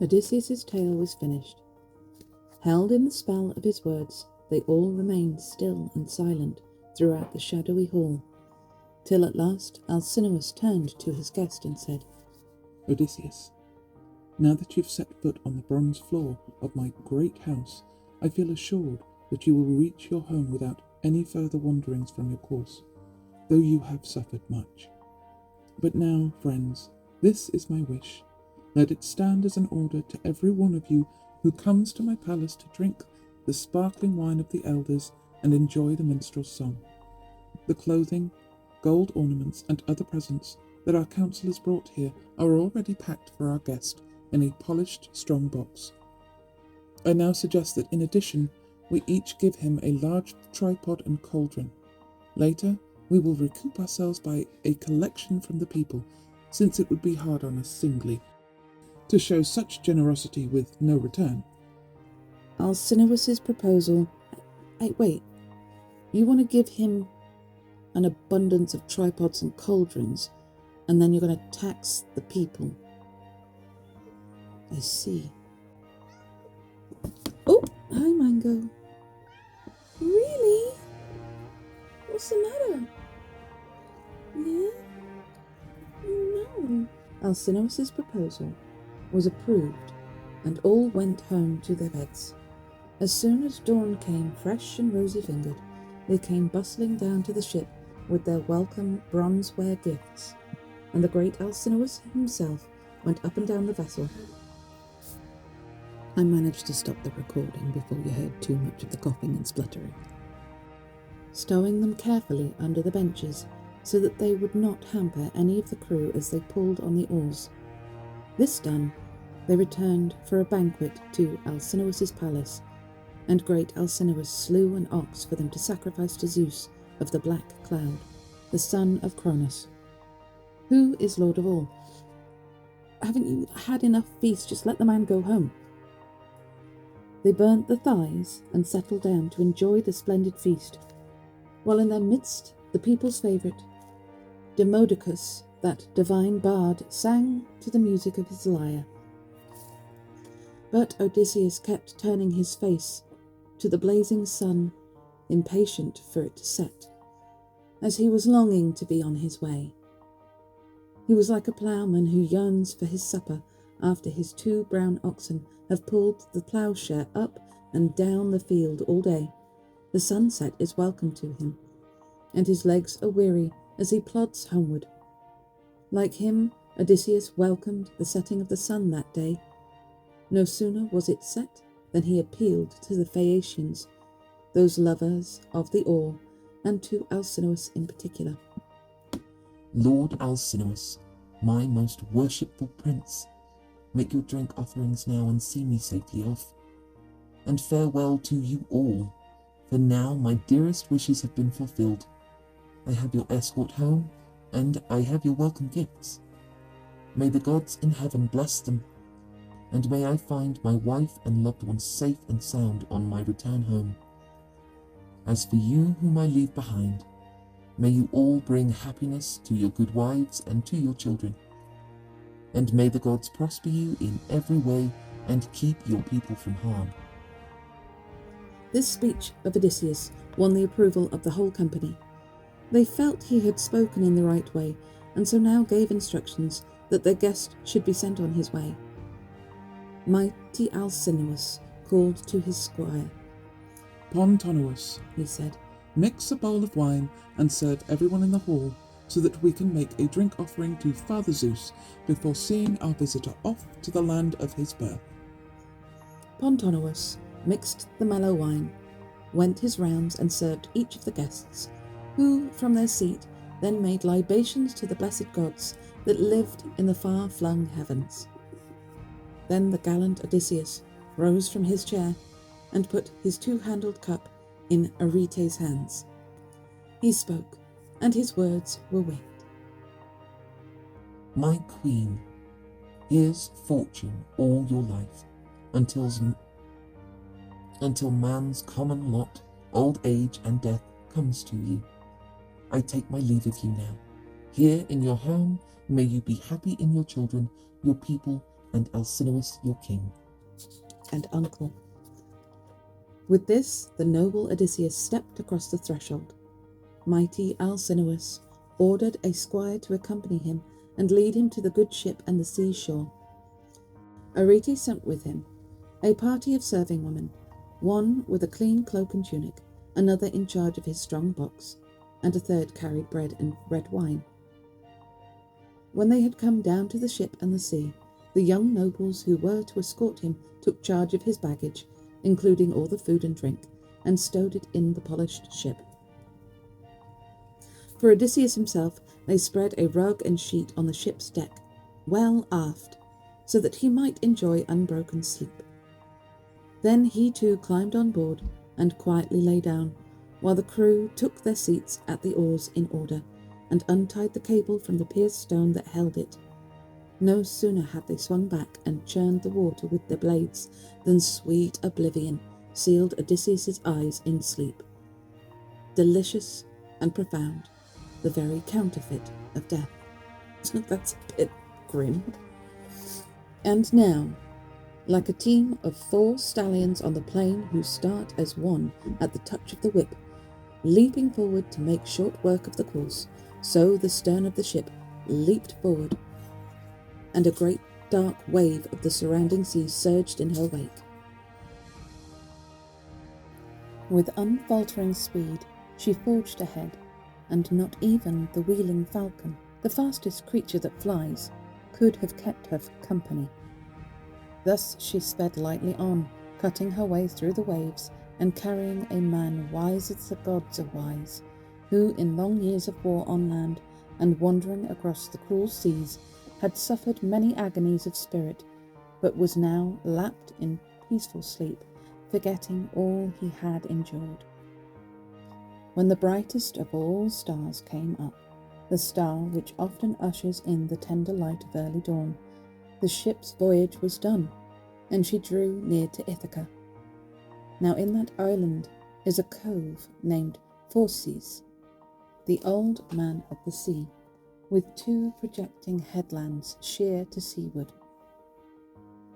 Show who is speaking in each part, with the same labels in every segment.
Speaker 1: Odysseus's tale was finished. Held in the spell of his words, they all remained still and silent throughout the shadowy hall, till at last Alcinous turned to his guest and said,
Speaker 2: Odysseus, now that you've set foot on the bronze floor of my great house, I feel assured that you will reach your home without any further wanderings from your course, though you have suffered much. But now, friends, this is my wish. Let it stand as an order to every one of you who comes to my palace to drink the sparkling wine of the elders and enjoy the minstrel's song. The clothing, gold ornaments, and other presents that our councillors brought here are already packed for our guest in a polished, strong box. I now suggest that in addition, we each give him a large tripod and cauldron. Later, we will recoup ourselves by a collection from the people, since it would be hard on us singly to show such generosity with no return.
Speaker 1: Alcinous's proposal. Wait, you want to give him an abundance of tripods and cauldrons, and then you're going to tax the people? I see. Oh, hi, Mango. Really? What's the matter? Yeah? No. Alcinous's proposal was approved, and all went home to their beds. As soon as dawn came, fresh and rosy-fingered, they came bustling down to the ship with their welcome bronzeware gifts, and the great Alcinous himself went up and down the vessel. I managed to stop the recording before you heard too much of the coughing and spluttering. Stowing them carefully under the benches so that they would not hamper any of the crew as they pulled on the oars. This done, they returned for a banquet to Alcinous's palace, and great Alcinous slew an ox for them to sacrifice to Zeus of the black cloud, the son of Cronus, who is lord of all. Haven't you had enough feast? Just let the man go home. They burnt the thighs and settled down to enjoy the splendid feast, while in their midst the people's favourite, Demodocus, that divine bard, sang to the music of his lyre. But Odysseus kept turning his face to the blazing sun, impatient for it to set, as he was longing to be on his way. He was like a ploughman who yearns for his supper after his 2 brown oxen have pulled the ploughshare up and down the field all day. The sunset is welcome to him, and his legs are weary as he plods homeward. Like him, Odysseus welcomed the setting of the sun that day. No sooner was it set than he appealed to the Phaeacians, those lovers of the oar, and to Alcinous in particular.
Speaker 3: Lord Alcinous, my most worshipful prince, make your drink offerings now and see me safely off. And farewell to you all, for now my dearest wishes have been fulfilled. I have your escort home, and I have your welcome gifts. May the gods in heaven bless them, and may I find my wife and loved ones safe and sound on my return home. As for you whom I leave behind, may you all bring happiness to your good wives and to your children, and may the gods prosper you in every way and keep your people from harm.
Speaker 1: This speech of Odysseus won the approval of the whole company. They felt he had spoken in the right way, and so now gave instructions that their guest should be sent on his way. Mighty Alcinous called to his squire.
Speaker 2: Pontonous,
Speaker 1: He said,
Speaker 2: mix a bowl of wine and serve everyone in the hall, so that we can make a drink offering to Father Zeus before seeing our visitor off to the land of his birth.
Speaker 1: Pontonous mixed the mellow wine, went his rounds and served each of the guests, who from their seat then made libations to the blessed gods that lived in the far-flung heavens. Then the gallant Odysseus rose from his chair and put his 2-handled cup in Arete's hands. He spoke, and his words were winged.
Speaker 3: My queen, here's fortune all your life, until man's common lot, old age and death, comes to you. I take my leave of you now. Here in your home, may you be happy in your children, your people, and Alcinous your king.
Speaker 1: And uncle. With this, the noble Odysseus stepped across the threshold. Mighty Alcinous ordered a squire to accompany him and lead him to the good ship and the seashore. Arete sent with him a party of serving women, one with a clean cloak and tunic, another in charge of his strong box, and a third carried bread and red wine. When they had come down to the ship and the sea, the young nobles who were to escort him took charge of his baggage, including all the food and drink, and stowed it in the polished ship. For Odysseus himself, they spread a rug and sheet on the ship's deck, well aft, so that he might enjoy unbroken sleep. Then he too climbed on board and quietly lay down, while the crew took their seats at the oars in order, and untied the cable from the pierced stone that held it. No sooner had they swung back and churned the water with their blades than sweet oblivion sealed Odysseus's eyes in sleep. Delicious and profound, the very counterfeit of death. That's a bit grim. And now, like a team of 4 stallions on the plain who start as one at the touch of the whip, leaping forward to make short work of the course, so the stern of the ship leaped forward, and a great dark wave of the surrounding sea surged in her wake. With unfaltering speed, she forged ahead, and not even the wheeling falcon, the fastest creature that flies, could have kept her company. Thus she sped lightly on, cutting her way through the waves, and carrying a man wise as the gods are wise, who in long years of war on land and wandering across the cruel seas had suffered many agonies of spirit, but was now lapped in peaceful sleep, forgetting all he had endured. When the brightest of all stars came up, the star which often ushers in the tender light of early dawn, the ship's voyage was done, and she drew near to Ithaca. Now in that island is a cove named Phorcys, the old man of the sea, with 2 projecting headlands sheer to seaward,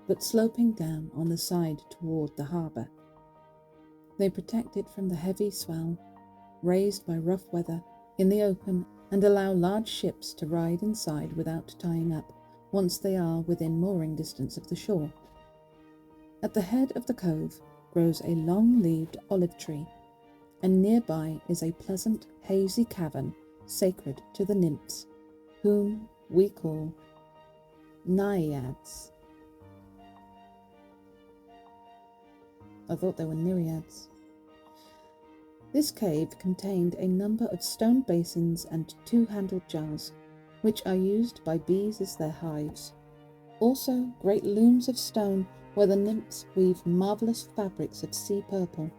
Speaker 1: but sloping down on the side toward the harbour. They protect it from the heavy swell, raised by rough weather, in the open, and allow large ships to ride inside without tying up, once they are within mooring distance of the shore. At the head of the cove grows a long-leaved olive tree, and nearby is a pleasant, hazy cavern sacred to the nymphs, whom we call naiads. I thought they were nereids. This cave contained a number of stone basins and 2-handled jars, which are used by bees as their hives. Also great looms of stone where the nymphs weave marvellous fabrics of sea purple,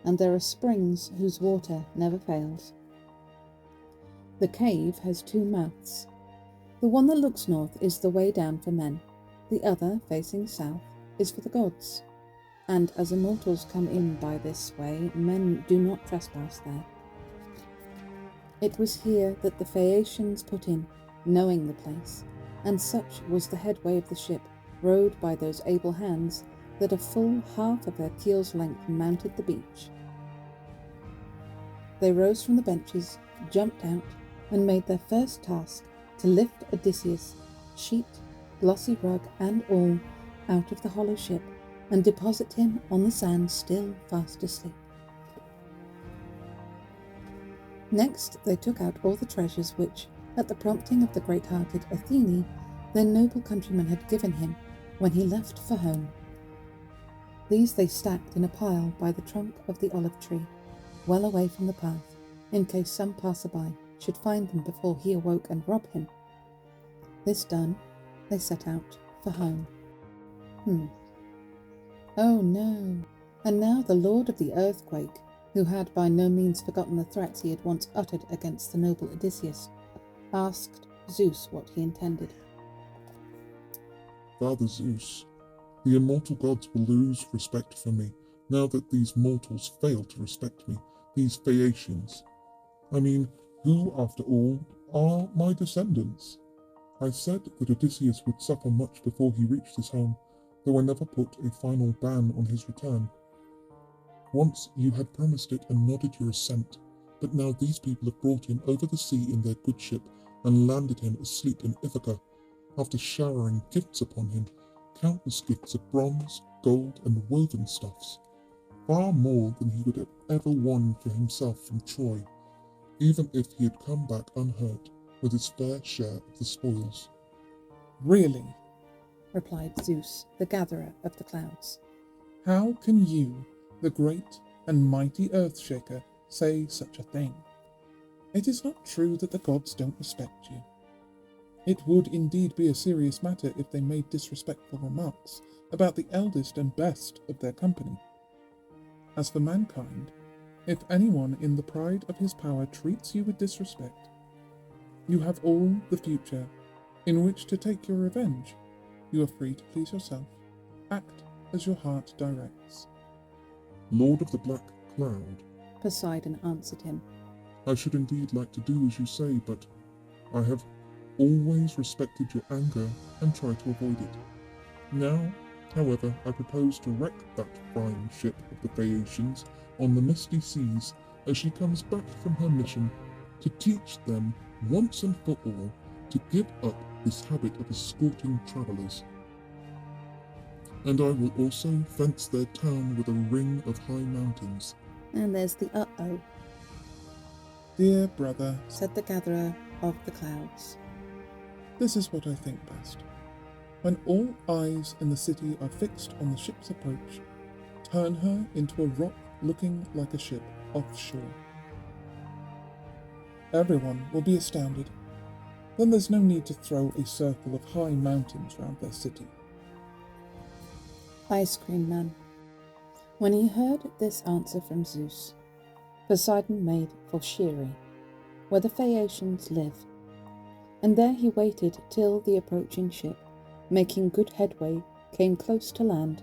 Speaker 1: and there are springs whose water never fails. The cave has 2 mouths. The one that looks north is the way down for men, the other, facing south, is for the gods, and as immortals come in by this way, men do not trespass there. It was here that the Phaeacians put in, knowing the place, and such was the headway of the ship, rowed by those able hands, that a full half of her keel's length mounted the beach. They rose from the benches, jumped out, and made their first task to lift Odysseus, sheet, glossy rug, and all, out of the hollow ship, and deposit him on the sand still fast asleep. Next they took out all the treasures which, at the prompting of the great-hearted Athene, their noble countrymen had given him when he left for home. These they stacked in a pile by the trunk of the olive tree, well away from the path, in case some passer-by should find them before he awoke and rob him. This done, they set out for home. Oh no! And now the lord of the earthquake, who had by no means forgotten the threats he had once uttered against the noble Odysseus, asked Zeus what he intended.
Speaker 4: Father Zeus, the immortal gods will lose respect for me now that these mortals fail to respect me, these Phaeacians. I mean, who, after all, are my descendants? I said that Odysseus would suffer much before he reached his home, though I never put a final ban on his return. Once you had promised it and nodded your assent, but now these people have brought him over the sea in their good ship and landed him asleep in Ithaca, after showering gifts upon him, countless gifts of bronze, gold, and woven stuffs, far more than he would have ever won for himself from Troy, even if he had come back unhurt with his fair share of the spoils.
Speaker 2: Really?
Speaker 1: replied Zeus, the gatherer of the clouds.
Speaker 2: How can you, the great and mighty Earthshaker, say such a thing? It is not true that the gods don't respect you. It would indeed be a serious matter if they made disrespectful remarks about the eldest and best of their company. As for mankind, if anyone in the pride of his power treats you with disrespect, you have all the future in which to take your revenge. You are free to please yourself. Act as your heart directs.
Speaker 4: Lord of the Black Cloud,
Speaker 1: Poseidon answered him.
Speaker 4: I should indeed like to do as you say, but I have always respected your anger and tried to avoid it. Now, however, I propose to wreck that fine ship of the Phaeacians on the misty seas as she comes back from her mission, to teach them once and for all to give up this habit of escorting travellers. And I will also fence their town with a ring of high mountains.
Speaker 1: And there's the uh-oh,
Speaker 2: Dear brother,
Speaker 1: said the gatherer of the clouds.
Speaker 2: this is what I think best. When all eyes in the city are fixed on the ship's approach, turn her into a rock looking like a ship offshore. Everyone will be astounded. Then there's no need to throw a circle of high mountains round their city.
Speaker 1: Ice Cream Man. When he heard this answer from Zeus, Poseidon made for Scheria, where the Phaeacians live, and there he waited till the approaching ship, making good headway, came close to land.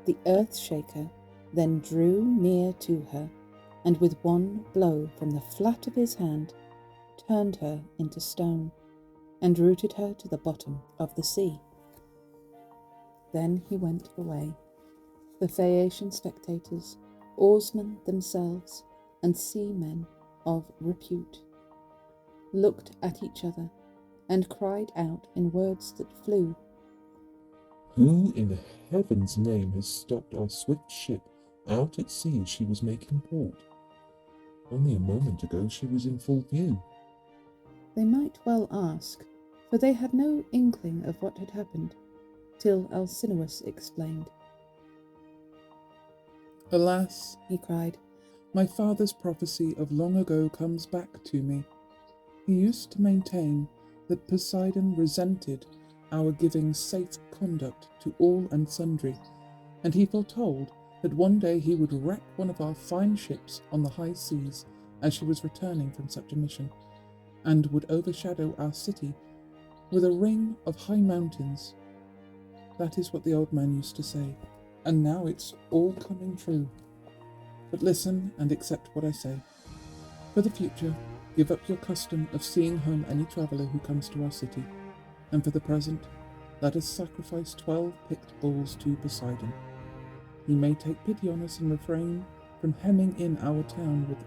Speaker 1: The Earthshaker then drew near to her, and with one blow from the flat of his hand, turned her into stone, and rooted her to the bottom of the sea. Then he went away. The Phaeacian spectators, oarsmen themselves, and seamen of repute, looked at each other, and cried out in words that flew,
Speaker 3: Who in heaven's name has stopped our swift ship out at sea as she was making port? Only a moment ago she was in full view.
Speaker 1: They might well ask, for they had no inkling of what had happened, till Alcinous explained.
Speaker 2: Alas,
Speaker 1: He cried,
Speaker 2: my father's prophecy of long ago comes back to me. He used to maintain that Poseidon resented our giving safe conduct to all and sundry, and he foretold that one day he would wreck one of our fine ships on the high seas as she was returning from such a mission, and would overshadow our city with a ring of high mountains. That is what the old man used to say, and now it's all coming true. But listen and accept what I say. For the future, give up your custom of seeing home any traveller who comes to our city, and for the present, let us sacrifice 12 picked bulls to Poseidon. He may take pity on us and refrain from hemming in our town with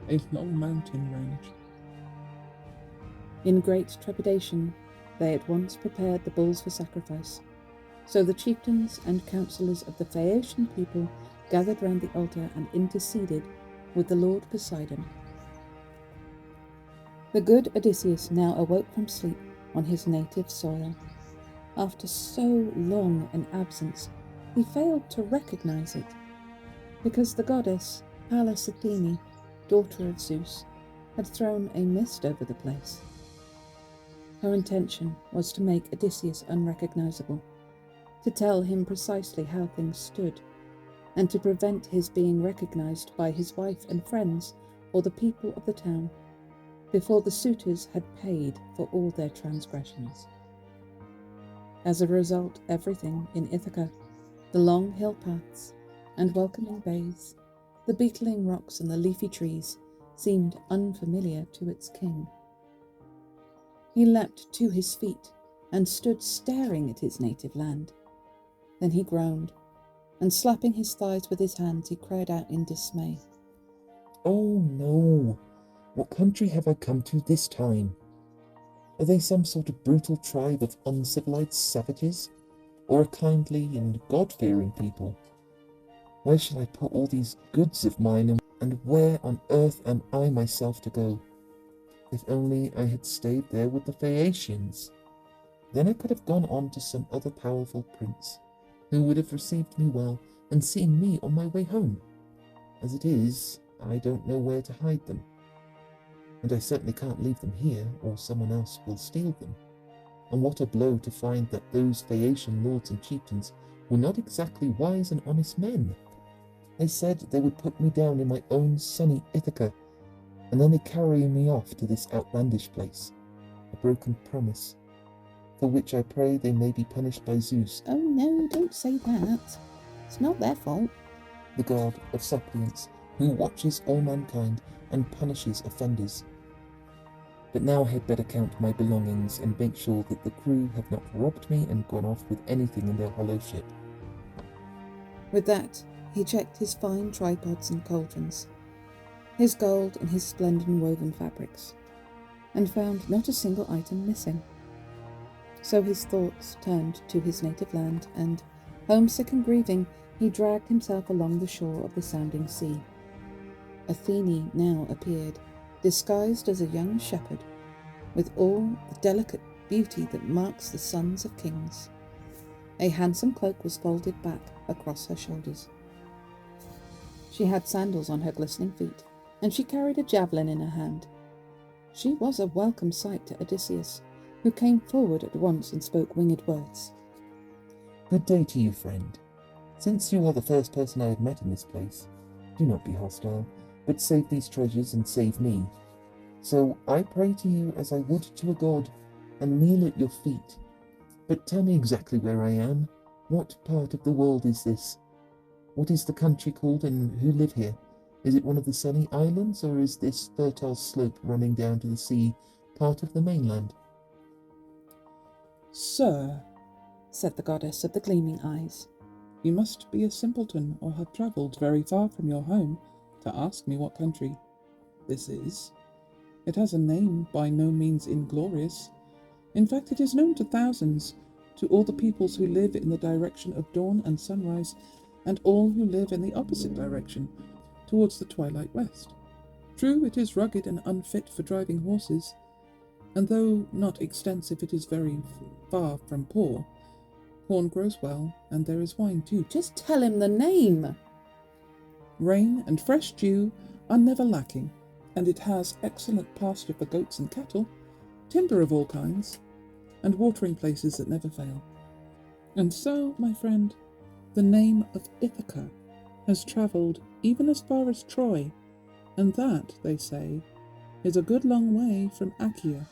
Speaker 2: a long mountain range.
Speaker 1: In great trepidation, they at once prepared the bulls for sacrifice. So the chieftains and councillors of the Phaeacian people gathered round the altar and interceded with the Lord Poseidon. The good Odysseus now awoke from sleep on his native soil. After so long an absence, he failed to recognize it, because the goddess Pallas Athene, daughter of Zeus, had thrown a mist over the place. Her intention was to make Odysseus unrecognizable, to tell him precisely how things stood, and to prevent his being recognized by his wife and friends or the people of the town, before the suitors had paid for all their transgressions. As a result, everything in Ithaca, the long hill paths and welcoming bays, the beetling rocks and the leafy trees, seemed unfamiliar to its king. He leapt to his feet and stood staring at his native land. Then he groaned, and slapping his thighs with his hands, he cried out in dismay.
Speaker 3: Oh no! What country have I come to this time? Are they some sort of brutal tribe of uncivilized savages? Or a kindly and God-fearing people? Where shall I put all these goods of mine, and where on earth am I myself to go? If only I had stayed there with the Phaeacians. Then I could have gone on to some other powerful prince, who would have received me well and seen me on my way home. As it is, I don't know where to hide them. And I certainly can't leave them here, or someone else will steal them. And what a blow to find that those Phaeacian lords and chieftains were not exactly wise and honest men. They said they would put me down in my own sunny Ithaca, and then they carry me off to this outlandish place, a broken promise, for which I pray they may be punished by Zeus,
Speaker 1: Oh no, don't say that. It's not their fault.
Speaker 3: the god of suppliants, who watches all mankind and punishes offenders. But now I had better count my belongings and make sure that the crew have not robbed me and gone off with anything in their hollow ship.
Speaker 1: With that, he checked his fine tripods and cauldrons, his gold and his splendid woven fabrics, and found not a single item missing. So his thoughts turned to his native land, and, homesick and grieving, he dragged himself along the shore of the sounding sea. Athene now appeared, disguised as a young shepherd, with all the delicate beauty that marks the sons of kings. A handsome cloak was folded back across her shoulders. She had sandals on her glistening feet, and she carried a javelin in her hand. She was a welcome sight to Odysseus, who came forward at once and spoke winged words.
Speaker 3: Good day to you, friend. Since you are the first person I have met in this place, do not be hostile, but save these treasures and save me. So I pray to you as I would to a god, and kneel at your feet. But tell me exactly where I am. What part of the world is this? What is the country called, and who live here? Is it one of the sunny islands, or is this fertile slope running down to the sea part of the mainland?
Speaker 2: Sir,
Speaker 1: Said the goddess of the gleaming eyes.
Speaker 2: you must be a simpleton or have travelled very far from your home to ask me what country this is. It has a name by no means inglorious. In fact, it is known to thousands, to all the peoples who live in the direction of dawn and sunrise, and all who live in the opposite direction, towards the twilight west. True, it is rugged and unfit for driving horses, and though not extensive, it is very far from poor. Corn grows well, and there is wine too.
Speaker 1: Just tell him the name.
Speaker 2: Rain and fresh dew are never lacking, and it has excellent pasture for goats and cattle, timber of all kinds, and watering places that never fail. And so, my friend, the name of Ithaca has travelled even as far as Troy, and that, they say, is a good long way from Achaea.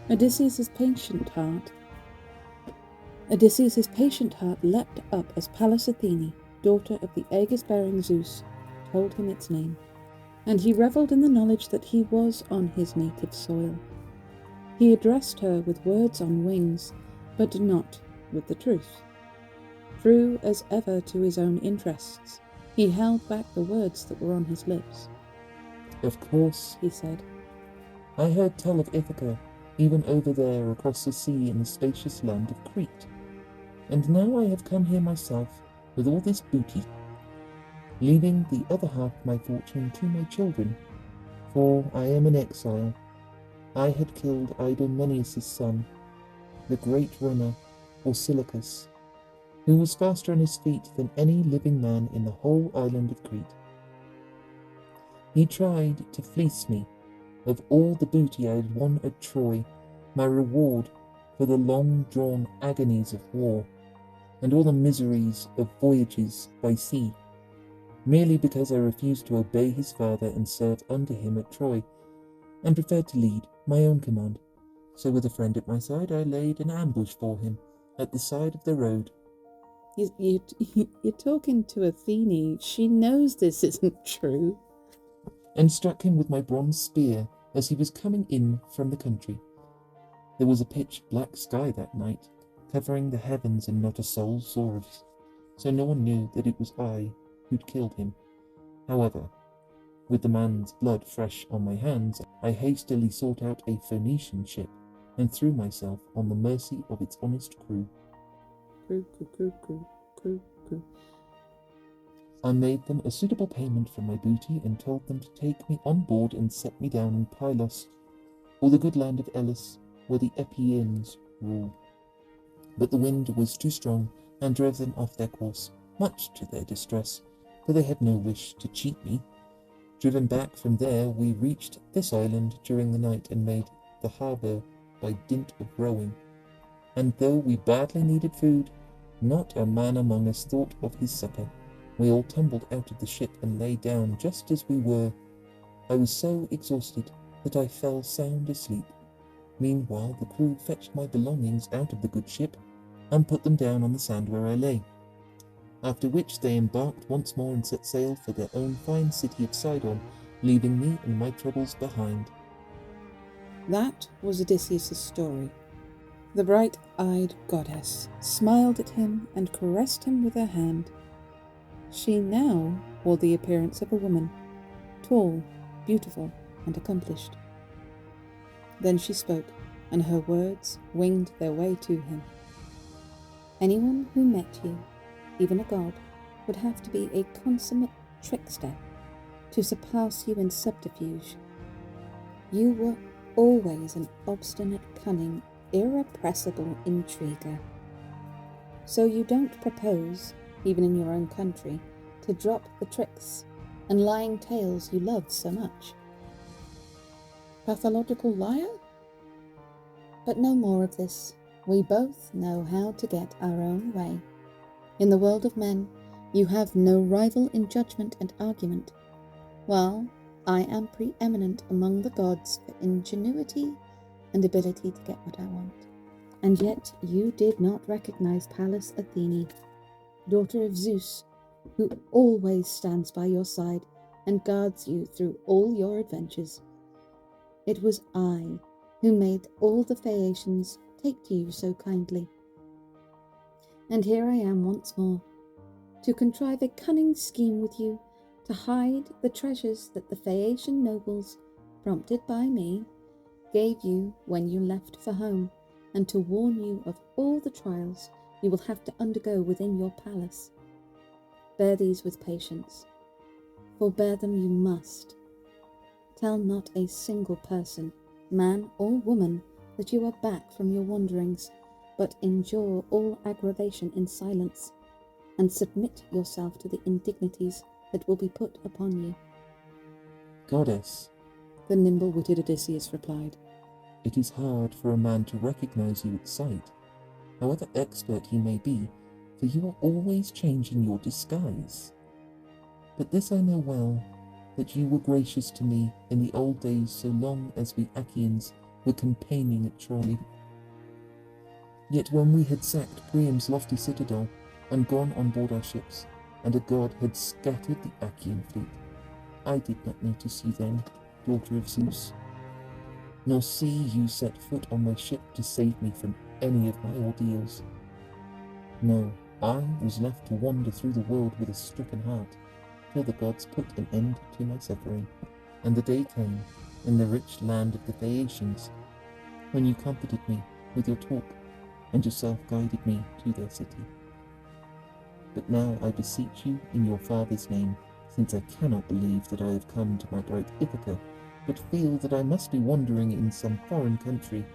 Speaker 1: Odysseus's patient heart leapt up as Pallas Athene, daughter of the aegis-bearing Zeus, told him its name, and he revelled in the knowledge that he was on his native soil. He addressed her with words on wings, but not with the truth. True as ever to his own interests, he held back the words that were on his lips.
Speaker 3: Of course,
Speaker 1: He said,
Speaker 3: I heard tell of Ithaca, even over there across the sea in the spacious land of Crete. And now I have come here myself with all this booty, leaving the other half of my fortune to my children, for I am an exile. I had killed Idomeneus' son, the great runner, Orsilochus, who was faster on his feet than any living man in the whole island of Crete. He tried to fleece me of all the booty I had won at Troy, my reward for the long-drawn agonies of war, and all the miseries of voyages by sea, merely because I refused to obey his father and serve under him at Troy, and preferred to lead my own command. So with a friend at my side, I laid an ambush for him at the side of the road.
Speaker 1: You're talking to Athene. She knows this isn't true.
Speaker 3: And struck him with my bronze spear as he was coming in from the country. There was a pitch black sky that night, covering the heavens, and not a soul saw us, so no one knew that it was I who'd killed him. However, with the man's blood fresh on my hands, I hastily sought out a Phoenician ship and threw myself on the mercy of its honest crew.
Speaker 1: Crew.
Speaker 3: I made them a suitable payment for my booty and told them to take me on board and set me down in Pylos, or the good land of Elis, where the Epeans rule. But the wind was too strong and drove them off their course, much to their distress, for they had no wish to cheat me. Driven back from there, we reached this island during the night and made the harbour by dint of rowing. And though we badly needed food, not a man among us thought of his supper. We all tumbled out of the ship and lay down just as we were. I was so exhausted that I fell sound asleep. Meanwhile, the crew fetched my belongings out of the good ship and put them down on the sand where I lay. After which they embarked once more and set sail for their own fine city of Sidon, leaving me and my troubles behind.
Speaker 1: That was Odysseus' story. The bright-eyed goddess smiled at him and caressed him with her hand. She now wore the appearance of a woman, tall, beautiful, and accomplished. Then she spoke, and her words winged their way to him. Anyone who met you, even a god, would have to be a consummate trickster to surpass you in subterfuge. You were always an obstinate, cunning, irrepressible intriguer. So you don't propose, even in your own country, to drop the tricks and lying tales you loved so much. Pathological liar? But no more of this. We both know how to get our own way. In the world of men, you have no rival in judgment and argument, while I am preeminent among the gods for ingenuity and ability to get what I want. And yet you did not recognize Pallas Athene, daughter of Zeus, who always stands by your side and guards you through all your adventures. It was I who made all the Phaeacians take to you so kindly. And here I am once more, to contrive a cunning scheme with you to hide the treasures that the Phaeacian nobles, prompted by me, gave you when you left for home, and to warn you of all the trials you will have to undergo within your palace. Bear these with patience, for bear them you must. Tell not a single person, man or woman, that you are back from your wanderings, but endure all aggravation in silence, and submit yourself to the indignities that will be put upon you.
Speaker 3: Goddess,
Speaker 1: The nimble-witted Odysseus replied,
Speaker 3: it is hard for a man to recognize you at sight, however expert he may be, for you are always changing your disguise. But this I know well, that you were gracious to me in the old days so long as we Achaeans were campaigning at Troy. Yet when we had sacked Priam's lofty citadel and gone on board our ships, and a god had scattered the Achaean fleet, I did not notice you then, daughter of Zeus, nor see you set foot on my ship to save me from any of my ordeals. No, I was left to wander through the world with a stricken heart, till the gods put an end to my suffering, and the day came, in the rich land of the Phaeacians, when you comforted me with your talk, and yourself guided me to their city. But now I beseech you in your father's name, since I cannot believe that I have come to my bright Ithaca, but feel that I must be wandering in some foreign country,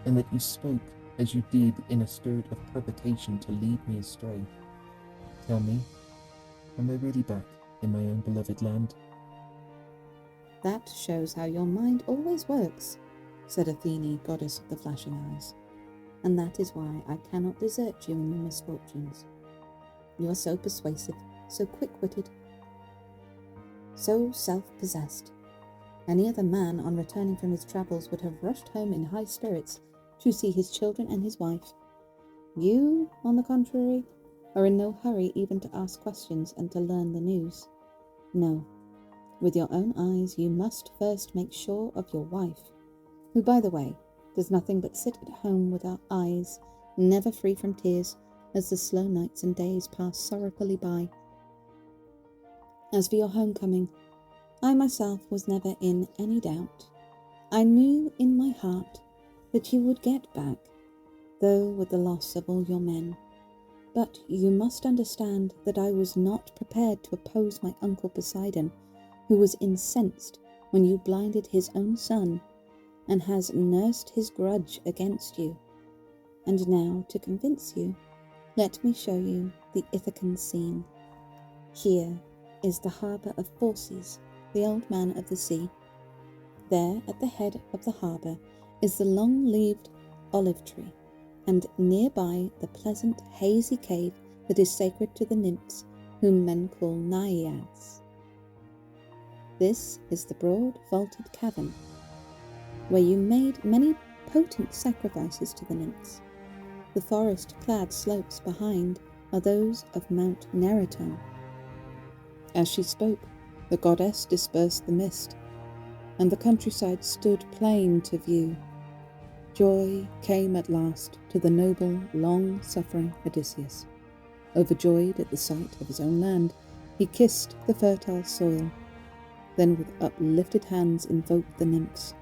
Speaker 3: and that you spoke as you did in a spirit of provocation to lead me astray. Tell me, am I really back in my own beloved land?
Speaker 1: That shows how your mind always works, said Athene, goddess of the flashing eyes, and that is why I cannot desert you in your misfortunes. You are so persuasive, so quick-witted, so self-possessed. Any other man on returning from his travels would have rushed home in high spirits to see his children and his wife. You, on the contrary, are in no hurry even to ask questions and to learn the news. No, with your own eyes you must first make sure of your wife, who, by the way, does nothing but sit at home with our eyes never free from tears as the slow nights and days pass sorrowfully by. As for your homecoming, I myself was never in any doubt. I knew in my heart that you would get back, though with the loss of all your men. But you must understand that I was not prepared to oppose my uncle Poseidon, who was incensed when you blinded his own son, and has nursed his grudge against you. And now, to convince you, let me show you the Ithacan scene. Here is the harbour of Phorcys, the old man of the sea. There, at the head of the harbour, is the long-leaved olive tree, and nearby the pleasant, hazy cave that is sacred to the nymphs, whom men call naiads. This is the broad, vaulted cavern, where you made many potent sacrifices to the nymphs. The forest-clad slopes behind are those of Mount Neriton. As she spoke, the goddess dispersed the mist, and the countryside stood plain to view. Joy came at last to the noble, long-suffering Odysseus. Overjoyed at the sight of his own land, he kissed the fertile soil, then with uplifted hands invoked the nymphs.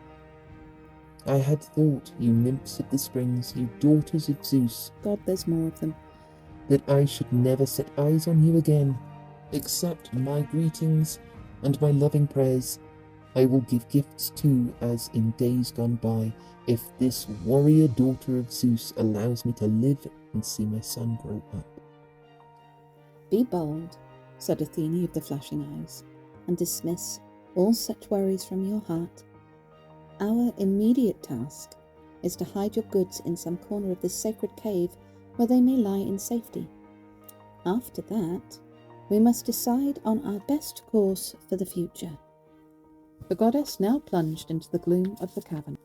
Speaker 3: I had thought, you nymphs of the springs, you daughters of Zeus,
Speaker 1: God, there's more of them,
Speaker 3: that I should never set eyes on you again. Accept my greetings and my loving prayers. I will give gifts too, as in days gone by, if this warrior daughter of Zeus allows me to live and see my son grow up.
Speaker 1: Be bold, said Athena of the flashing eyes, and dismiss all such worries from your heart. Our immediate task is to hide your goods in some corner of this sacred cave where they may lie in safety. After that, we must decide on our best course for the future. The goddess now plunged into the gloom of the cavern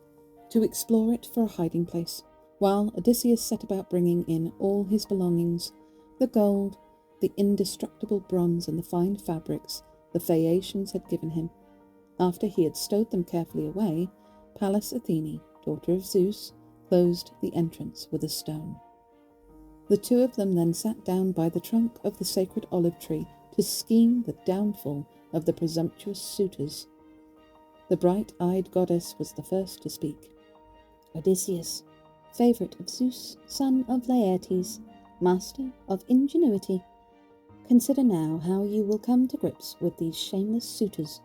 Speaker 1: to explore it for a hiding place, while Odysseus set about bringing in all his belongings, the gold, the indestructible bronze, and the fine fabrics the Phaeacians had given him. After he had stowed them carefully away, Pallas Athene, daughter of Zeus, closed the entrance with a stone. The two of them then sat down by the trunk of the sacred olive tree to scheme the downfall of the presumptuous suitors. The bright-eyed goddess was the first to speak. Odysseus, favourite of Zeus, son of Laertes, master of ingenuity, consider now how you will come to grips with these shameless suitors,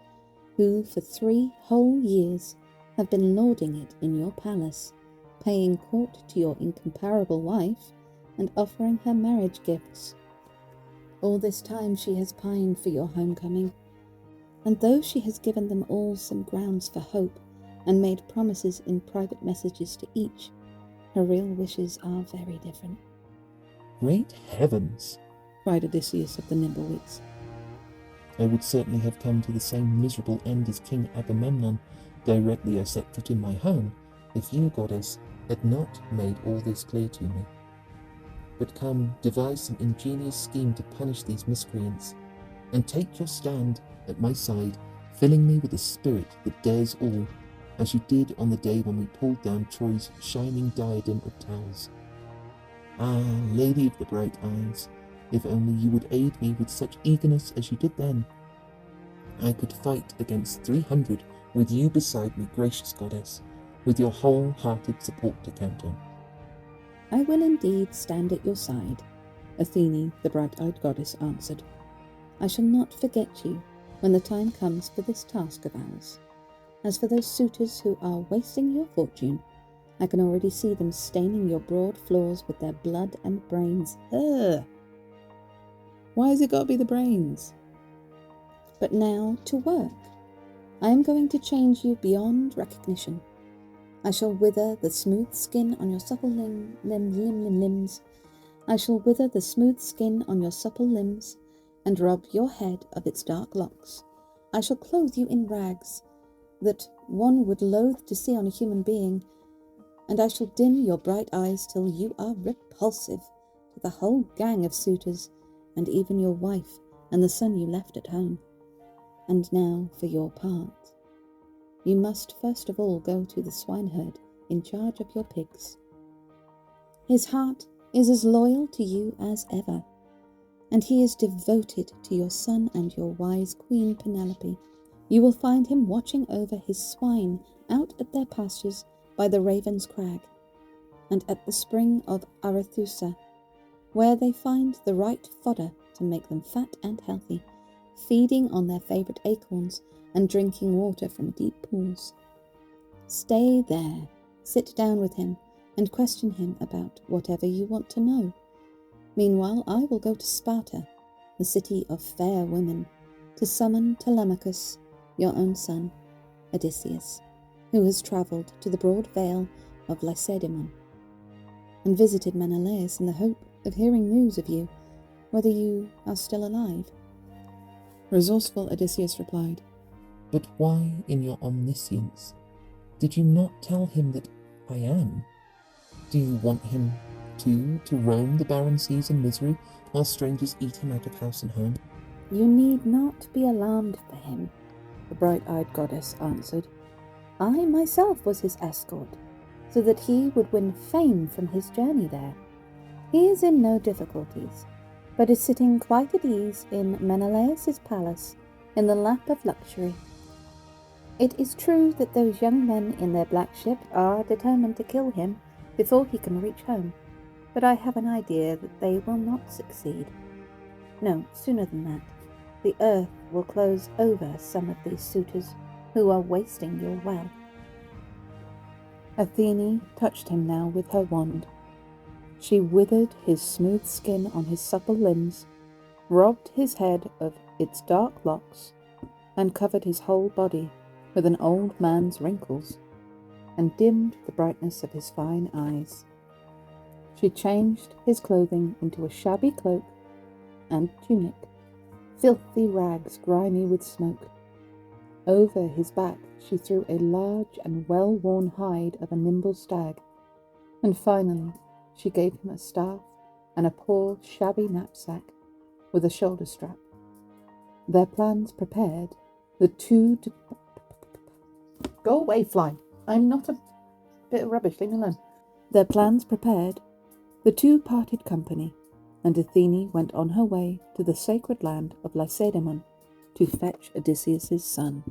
Speaker 1: who for 3 whole years have been lording it in your palace, paying court to your incomparable wife, and offering her marriage gifts. All this time she has pined for your homecoming, and though she has given them all some grounds for hope, and made promises in private messages to each, her real wishes are very different.
Speaker 3: Great heavens!
Speaker 1: Cried Odysseus of the nimble wits.
Speaker 3: I would certainly have come to the same miserable end as King Agamemnon directly I set foot in my home, if you, goddess, had not made all this clear to me. But come, devise some ingenious scheme to punish these miscreants, and take your stand at my side, filling me with a spirit that dares all, as you did on the day when we pulled down Troy's shining diadem of towers. Ah, lady of the bright eyes, if only you would aid me with such eagerness as you did then. I could fight against 300 with you beside me, gracious goddess, with your whole-hearted support to count on.
Speaker 1: I will indeed stand at your side, Athene, the bright-eyed goddess, answered. I shall not forget you when the time comes for this task of ours. As for those suitors who are wasting your fortune, I can already see them staining your broad floors with their blood and brains. Ugh! Why has it got to be the brains? But now to work. I am going to change you beyond recognition. I shall wither the smooth skin on your supple limbs. I shall wither the smooth skin on your supple limbs, and rob your head of its dark locks. I shall clothe you in rags that one would loathe to see on a human being, and I shall dim your bright eyes till you are repulsive to the whole gang of suitors, and even your wife and the son you left at home. And now for your part. You must first of all go to the swineherd in charge of your pigs. His heart is as loyal to you as ever, and he is devoted to your son and your wise queen Penelope. You will find him watching over his swine out at their pastures by the Raven's Crag, and at the spring of Arethusa, where they find the right fodder to make them fat and healthy, feeding on their favourite acorns and drinking water from deep pools. Stay there, sit down with him, and question him about whatever you want to know. Meanwhile, I will go to Sparta, the city of fair women, to summon Telemachus, your own son, Odysseus, who has travelled to the broad vale of Lacedaemon, and visited Menelaus in the hope of hearing news of you, whether you are still alive.
Speaker 2: Resourceful Odysseus replied,
Speaker 3: But why, in your omniscience, did you not tell him that I am? Do you want him, too, to roam the barren seas in misery, while strangers eat him out of house and home?
Speaker 1: You need not be alarmed for him, the bright-eyed goddess answered. I myself was his escort, so that he would win fame from his journey there. He is in no difficulties, but is sitting quite at ease in Menelaus' palace, in the lap of luxury. It is true that those young men in their black ship are determined to kill him before he can reach home, but I have an idea that they will not succeed. No, sooner than that, the earth will close over some of these suitors who are wasting your wealth.
Speaker 2: Athene touched him now with her wand. She withered his smooth skin on his supple limbs, robbed his head of its dark locks, and covered his whole body with an old man's wrinkles, and dimmed the brightness of his fine eyes. She changed his clothing into a shabby cloak and tunic, filthy rags grimy with smoke. Over his back she threw a large and well-worn hide of a nimble stag, and finally she gave him a staff and a poor shabby knapsack with a shoulder strap. Their plans prepared, the two Go away, fly! I'm not a bit of rubbish, leave me alone. Their plans prepared, the two parted company, and Athene went on her way to the sacred land of Lacedaemon to fetch Odysseus' son.